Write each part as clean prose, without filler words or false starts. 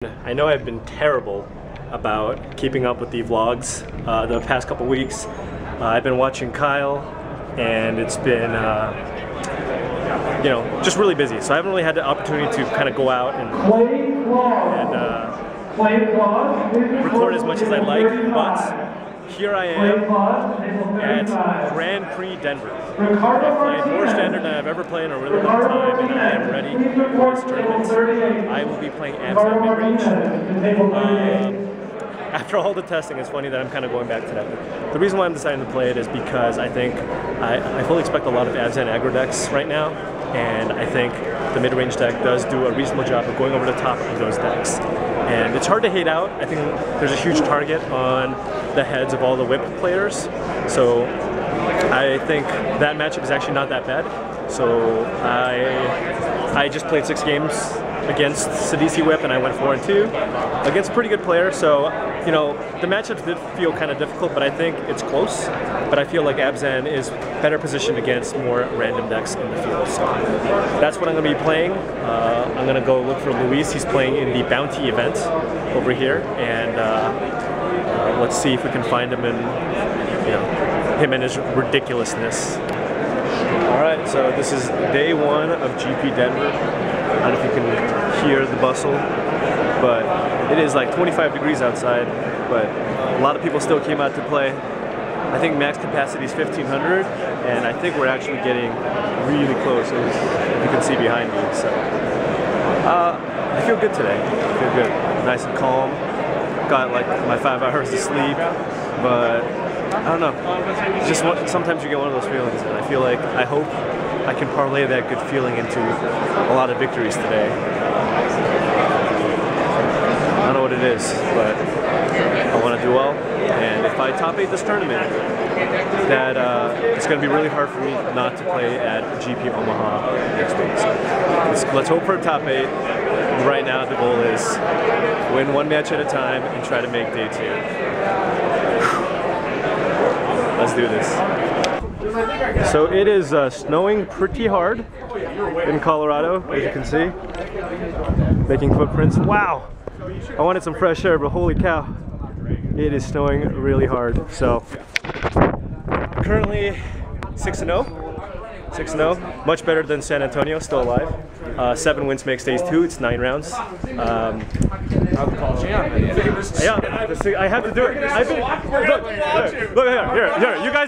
I know I've been terrible about keeping up with the vlogs the past couple weeks. I've been watching Kyle, and it's been, you know, just really busy. So I haven't really had the opportunity to kind of go out and record as much as I'd like. But here I am at Grand Prix Denver. I've played more standard than I've ever played in a really long time, and I am ready for this tournament. I will be playing Abzan Midrange. After all the testing, it's funny that I'm kind of going back to that. The reason why I'm deciding to play it is because I think I fully expect a lot of Abzan aggro decks right now, and I think the mid-range deck does do a reasonable job of going over the top of those decks. And it's hard to hate out. I think there's a huge target on the heads of all the whip players, so I think that matchup is actually not that bad. So I just played 6 games against Sidisi Whip, and I went 4-2 against a pretty good player. So, you know, the matchups did feel kind of difficult, but I think it's close. But I feel like Abzan is better positioned against more random decks in the field. So that's what I'm going to be playing. I'm going to go look for Luis. He's playing in the Bounty event over here, and let's see if we can find him, and you know, him and his ridiculousness. All right, so this is day 1 of GP Denver. I don't know if you can hear the bustle, but it is like 25 degrees outside, but a lot of people still came out to play. I think max capacity is 1,500, and I think we're actually getting really close, as you can see behind me. So I feel good today. I feel good, nice and calm. Got like my 5 hours of sleep, but I don't know. Just sometimes you get one of those feelings, and I feel like I hope I can parlay that good feeling into a lot of victories today. I don't know what it is, but I want to do well. And if I top 8 this tournament, that it's going to be really hard for me not to play at GP Omaha next week. So let's hope for a top 8. Right now, the goal is win 1 match at a time and try to make day 2. Let's do this. So it is snowing pretty hard in Colorado, as you can see. Making footprints. Wow! I wanted some fresh air, but holy cow, it is snowing really hard. So currently 6-0. 6-0, much better than San Antonio, still alive. 7 wins makes days 2, it's 9 rounds. Yeah, I have to do it. Look here.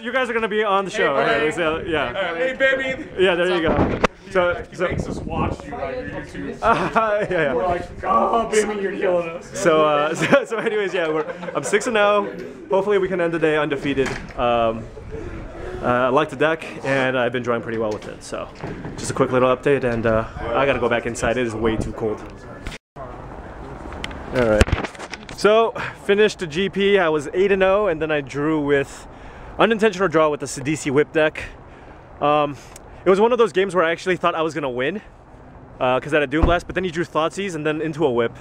You guys are gonna be on the show. Here, yeah. Hey, baby. Yeah, there you go. So makes us watch you on your YouTube. yeah. We're like, oh, baby, you're killing us. So anyways, yeah, I'm 6-0. Hopefully we can end the day undefeated. I like the deck, and I've been drawing pretty well with it. So, just a quick little update, and I gotta go back inside. It is way too cold. All right. So, finished the GP. I was 8-0, and then I drew with unintentional draw with the Sidisi Whip deck. It was one of those games where I actually thought I was gonna win, because I had a Doom Blast, but then he drew Thoughtseize and then into a Whip.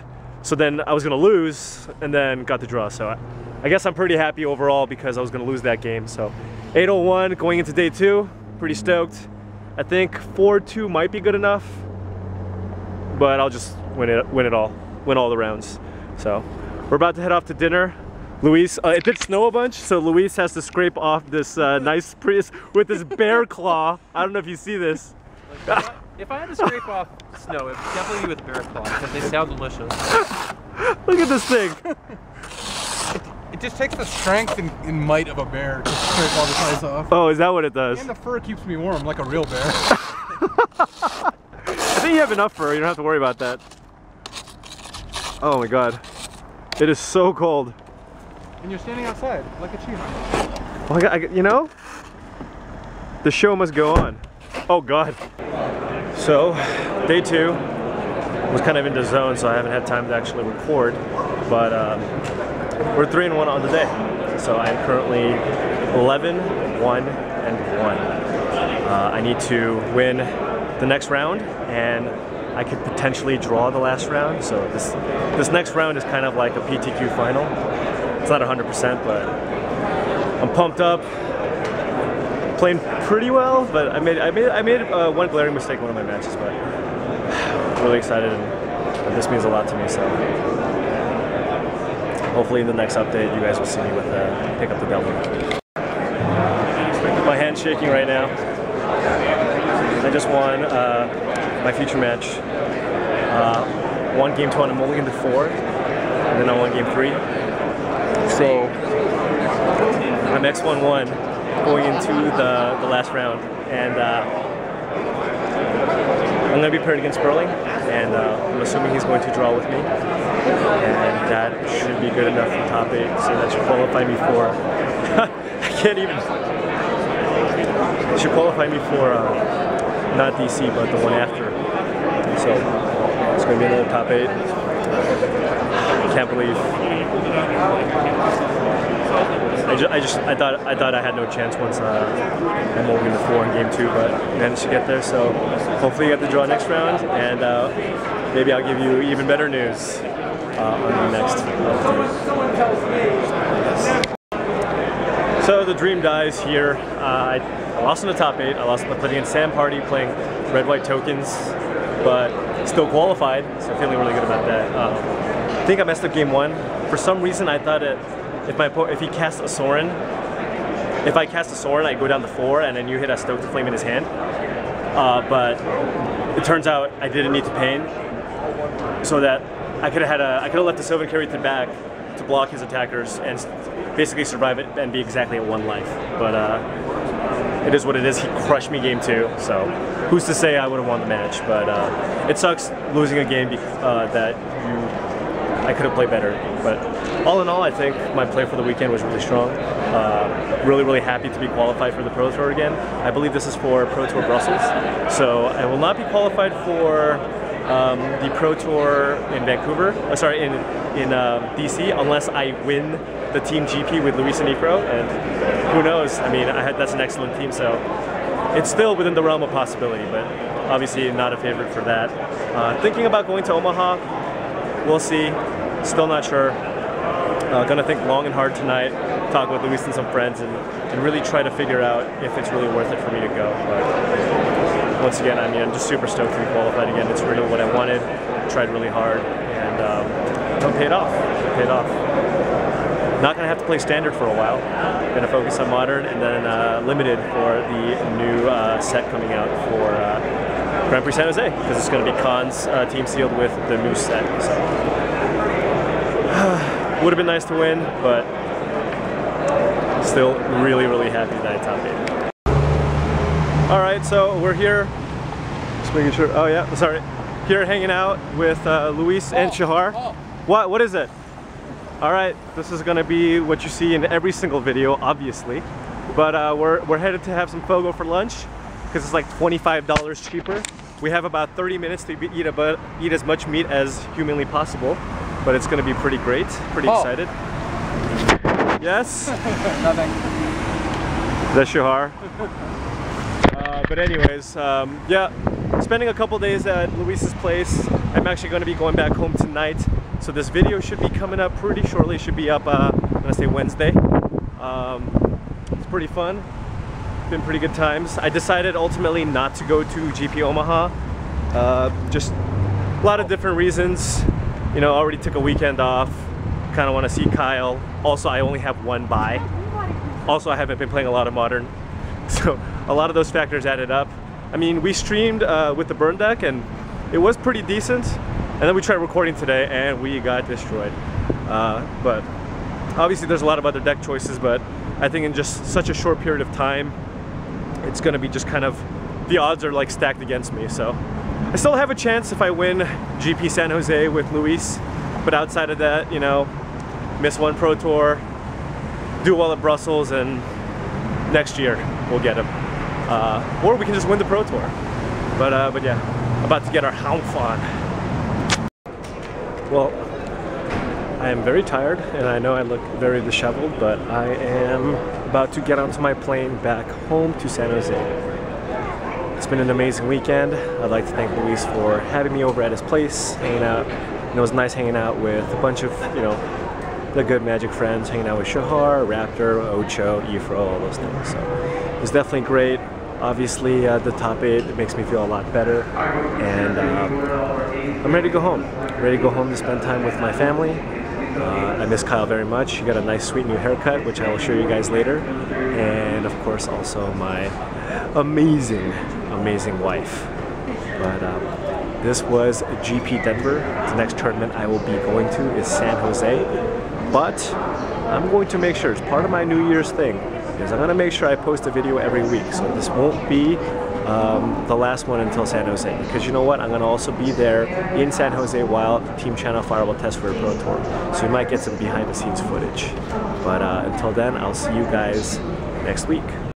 So then I was gonna lose, and then got the draw. So I guess I'm pretty happy overall because I was gonna lose that game. So 8-0-1 going into day 2, pretty stoked. I think 4-2 might be good enough, but I'll just win all the rounds. So we're about to head off to dinner. Luis, it did snow a bunch, so Luis has to scrape off this nice Prius with his bear claw. I don't know if you see this. If I had to scrape off snow, it would definitely be with bear claw because they sound delicious. Look at this thing. It just takes the strength and might of a bear to scrape all the ice off. Oh, is that what it does? And the fur keeps me warm like a real bear. I think you have enough fur. You don't have to worry about that. Oh my god. It is so cold. And you're standing outside like a Cheon. Oh my god, you know? The show must go on. Oh god. So, day 2 was kind of in the zone, so I haven't had time to actually record. But we're 3-1 on the day. So I'm currently 11-1-1. I need to win the next round, and I could potentially draw the last round. So this next round is kind of like a PTQ final. It's not 100%, but I'm pumped up. Playing pretty well, but I made one glaring mistake in one of my matches, but really excited, and And this means a lot to me, so hopefully in the next update you guys will see me with pick up the W. My hand's shaking right now. I just won my future match. Won game 2 on a mulligan to 4, and then I won game 3. So I'm X1-1 going into the last round, and I'm going to be paired against Sperling, and I'm assuming he's going to draw with me, and that should be good enough for top 8, so that should qualify me for I can't even. It should qualify me for not DC, but the one after. So it's going to be another top 8. Can't believe. I thought I had no chance once I'm over in the 4 in game 2, but managed to get there. So hopefully you get the draw next round, and maybe I'll give you even better news on the next update. So the dream dies here. I lost in the top 8. I lost by playing against Sam Party, playing red-white tokens, but still qualified. So feeling really good about that. I think I messed up game 1. For some reason, I thought if he cast a Sorin, if I cast a Sorin, I go down to 4, and then you hit a Stoke to Flame in his hand. But it turns out I didn't need to pain, so that I could have left the Sylvan carry to back to block his attackers and basically survive it and be exactly at 1 life. But it is what it is. He crushed me game 2, so who's to say I would have won the match? But it sucks losing a game that I could have played better. But all in all, I think my play for the weekend was really strong. Really happy to be qualified for the Pro Tour again. I believe this is for Pro Tour Brussels, so I will not be qualified for the Pro Tour in Vancouver. In DC, unless I win the Team GP with Luis and Ifro, and who knows? I mean, that's an excellent team, so it's still within the realm of possibility, but obviously not a favorite for that. Thinking about going to Omaha, we'll see. Still not sure. Gonna think long and hard tonight, talk with Luis and some friends, and really try to figure out if it's really worth it for me to go. But once again, I mean, I'm just super stoked to be qualified again. It's really what I wanted. Tried really hard, and it paid off. It paid off. Not gonna have to play standard for a while. Gonna focus on modern, and then limited for the new set coming out for Grand Prix San Jose, because it's gonna be Khan's team sealed with the new set. So would have been nice to win, but still really happy that I top 8. All right, so we're here. Just making sure. Oh yeah, sorry. Here hanging out with Luis and Shahar. What is it? All right, this is gonna be what you see in every single video, obviously. But we're headed to have some Fogo for lunch because it's like $25 cheaper. We have about 30 minutes to eat as much meat as humanly possible, but it's gonna be pretty great. Pretty excited. Yes. Nothing. That's Shahar. But anyways, yeah, spending a couple days at Luis's place. I'm actually going to be going back home tonight, so this video should be coming up pretty shortly. It should be up, I'm gonna say Wednesday. It's pretty fun. Been pretty good times. I decided ultimately not to go to GP Omaha. Just a lot of different reasons. You know, already took a weekend off. Kind of want to see Kyle. Also, I only have 1 buy. Also, I haven't been playing a lot of Modern. So a lot of those factors added up. I mean, we streamed with the burn deck and it was pretty decent. And then we tried recording today and we got destroyed. But obviously there's a lot of other deck choices, but I think in just such a short period of time, it's gonna be just kind of, the odds are like stacked against me. So I still have a chance if I win GP San Jose with Luis. But outside of that, you know, miss 1 Pro Tour, do well at Brussels, and next year we'll get him. Or we can just win the Pro Tour. But yeah, about to get our Haunf on. Well, I am very tired, and I know I look very disheveled, but I am about to get onto my plane back home to San Jose. It's been an amazing weekend. I'd like to thank Luis for having me over at his place, hanging out. And it was nice hanging out with a bunch of, you know, the good Magic friends, hanging out with Shahar, Raptor, Ocho, Ifro, all those things. So it was definitely great. Obviously, the top 8 makes me feel a lot better, and I'm ready to go home. ready to go home to spend time with my family. I miss Kyle very much. He got a nice sweet new haircut, which I will show you guys later. And of course also my amazing wife. But this was GP Denver. The next tournament I will be going to is San Jose. But I'm going to make sure, it's part of my New Year's thing, is I'm going to make sure I post a video every week. So this won't be the last one until San Jose, because you know what, I'm going to also be there in San Jose while Team Channel Fire will test for a Pro Tour, so we might get some behind the scenes footage. But until then, I'll see you guys next week.